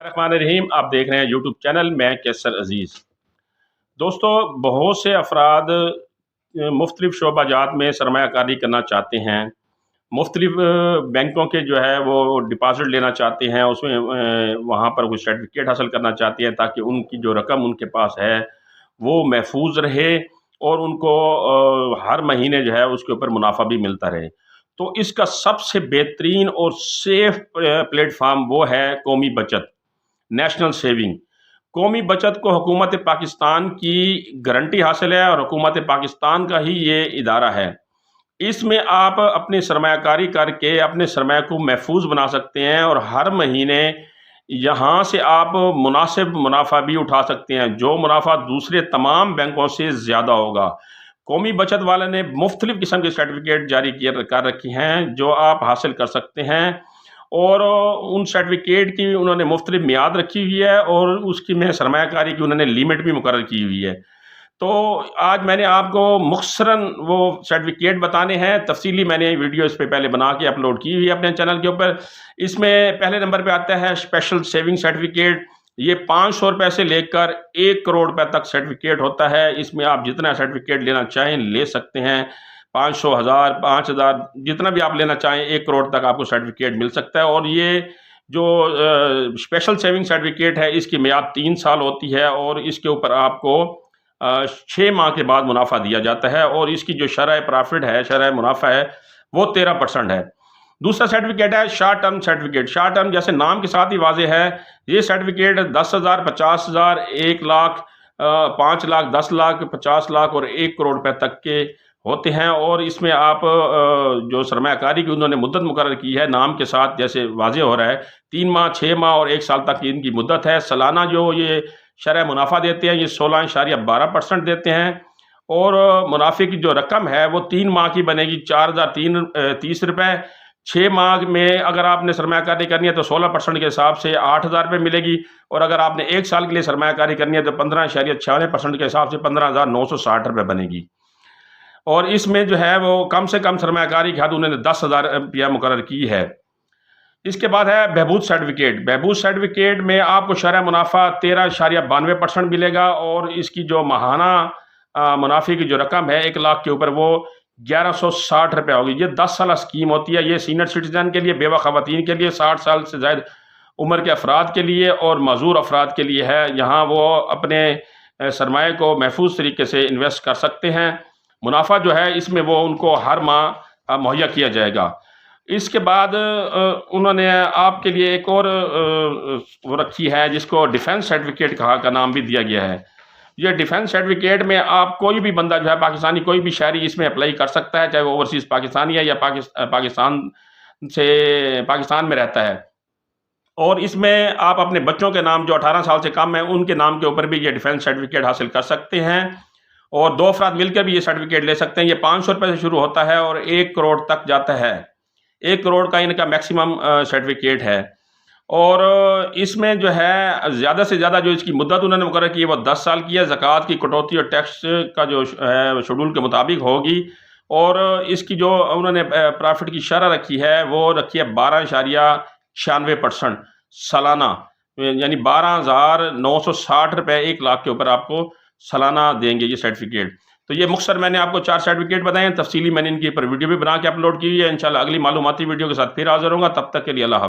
रहीम, आप देख रहे हैं यूट्यूब चैनल। मैं कैसर अजीज़। दोस्तों, बहुत से अफराद मुख्तलिफ शोबाजात में सरमायाकारी करना चाहते हैं। मुख्तलिफ बैंकों के जो है वो डिपॉज़िट लेना चाहते हैं, उसमें वहाँ पर कुछ सर्टिफिकेट हासिल करना चाहते हैं ताकि उनकी जो रकम उनके पास है वो महफूज रहे और उनको हर महीने जो है उसके ऊपर मुनाफा भी मिलता रहे। तो इसका सबसे बेहतरीन और सेफ प्लेटफार्म वो है कौमी बचत, नेशनल सेविंग। कौमी बचत को हुकूमत पाकिस्तान की गारंटी हासिल है और हुकूमत पाकिस्तान का ही ये इदारा है। इसमें आप अपनी सरमायाकारी करके अपने सरमाया को महफूज बना सकते हैं और हर महीने यहाँ से आप मुनासिब मुनाफा भी उठा सकते हैं, जो मुनाफा दूसरे तमाम बैंकों से ज़्यादा होगा। कौमी बचत वाले ने मुख्तलिफ़ किस्म के सर्टिफिकेट जारी कर रखी हैं जो आप हासिल कर सकते हैं और उन सर्टिफिकेट की उन्होंने मुख्तलिफ मियाद रखी हुई है और उसकी में सरमायाकारी की उन्होंने लिमिट भी मुकर्रर की हुई है। तो आज मैंने आपको मुख्तसरन वो सर्टिफिकेट बताने हैं। तफसीली मैंने वीडियो इस पे पहले बना के अपलोड की हुई है अपने चैनल के ऊपर। इसमें पहले नंबर पे आता है स्पेशल सेविंग सर्टिफिकेट। ये 500 रुपये से लेकर 1 करोड़ रुपये तक सर्टिफिकेट होता है। इसमें आप जितना सर्टिफिकेट लेना चाहें ले सकते हैं। 500, 1000, 5000 जितना भी आप लेना चाहें 1 करोड़ तक आपको सर्टिफिकेट मिल सकता है। और ये जो स्पेशल सेविंग सर्टिफिकेट है इसकी मियाद 3 साल होती है और इसके ऊपर आपको 6 माह के बाद मुनाफा दिया जाता है और इसकी जो शरह प्रॉफिट है, शरह मुनाफा है वो 13% है। दूसरा सर्टिफिकेट है short term certificate. Short term जैसे नाम के साथ ही वाज़ेह है, ये सर्टिफिकेट 10,000, 50,000, 1 लाख, 5 लाख, 10 लाख, 50 लाख और 1 करोड़ रुपए तक के होते हैं। और इसमें आप जो सरमायाकारी की उन्होंने मुद्दत मुकर्रर की है नाम के साथ जैसे वाज़ेह हो रहा है, 3 माह, 6 माह और 1 साल तक की इनकी मुद्दत है। सालाना जो ये शरह मुनाफा देते हैं ये 16.12% देते हैं और मुनाफे की जो रकम है वो 3 माह की बनेगी 4,030 रुपये। 6 माह में अगर आपने सरमायाकारी करनी है तो 16% के हिसाब से 8,000 रुपये मिलेगी और अगर आपने 1 साल के लिए सरमायाकारी करनी है तो 15.96% के हिसाब से 15,960 रुपये बनेगी। और इसमें जो है वो कम से कम सरमायाकारी की हद उन्होंने 10,000 रुपया मुकर्रर की है। इसके बाद है बहबूद सर्टिफिकेट। बहबूद सर्टिफिकेट में आपको शरह मुनाफा 13.92% मिलेगा और इसकी जो माहाना मुनाफे की जो रकम है 1 लाख के ऊपर वो 1160 रुपये होगी। ये 10 साल स्कीम होती है। ये सीनियर सिटीजन के लिए, बेवा खवातीन के लिए, 60 साल से ज़्यादा उम्र के अफराद के लिए और माजूर अफराद के लिए है। यहाँ वो अपने सरमाए को महफूज तरीके से इन्वेस्ट कर सकते हैं। मुनाफा जो है इसमें वो उनको हर माह मुहैया किया जाएगा। इसके बाद उन्होंने आपके लिए एक और वो रखी है जिसको डिफेंस सर्टिफिकेट का नाम भी दिया गया है। ये डिफेंस सर्टिफिकेट में आप कोई भी बंदा जो है पाकिस्तानी, कोई भी शहरी इसमें अप्लाई कर सकता है, चाहे वो ओवरसीज़ पाकिस्तानी है या पाकिस्तान में रहता है। और इसमें आप अपने बच्चों के नाम जो 18 साल से कम है उनके नाम के ऊपर भी ये डिफेंस सर्टिफिकेट हासिल कर सकते हैं और 2 अफराद मिलकर भी ये सर्टिफिकेट ले सकते हैं। ये 500 रुपये से शुरू होता है और 1 करोड़ तक जाता है। 1 करोड़ का इनका मैक्सिमम सर्टिफिकेट है। और इसमें जो है ज़्यादा से ज़्यादा जो इसकी मुद्दत उन्होंने मुकर्रर की है वो 10 साल की है। ज़कात की कटौती और टैक्स का जो है शेड्यूल के मुताबिक होगी। और इसकी जो उन्होंने प्रॉफिट की शरह रखी है वो रखी है 12.96% सालाना, यानी 12,960 रुपये 1 लाख के ऊपर आपको सालाना देंगे ये सर्टिफिकेट। तो ये मुख्तसर मैंने आपको 4 सर्टिफिकेट बताए हैं। तफसीली मैंने इनके ऊपर वीडियो भी बना के अपलोड की हुई है। इंशाल्लाह अगली मालूमाती वीडियो के साथ फिर हाज़िर होऊंगा। तब तक के लिए अल्लाह हाफ़िज़।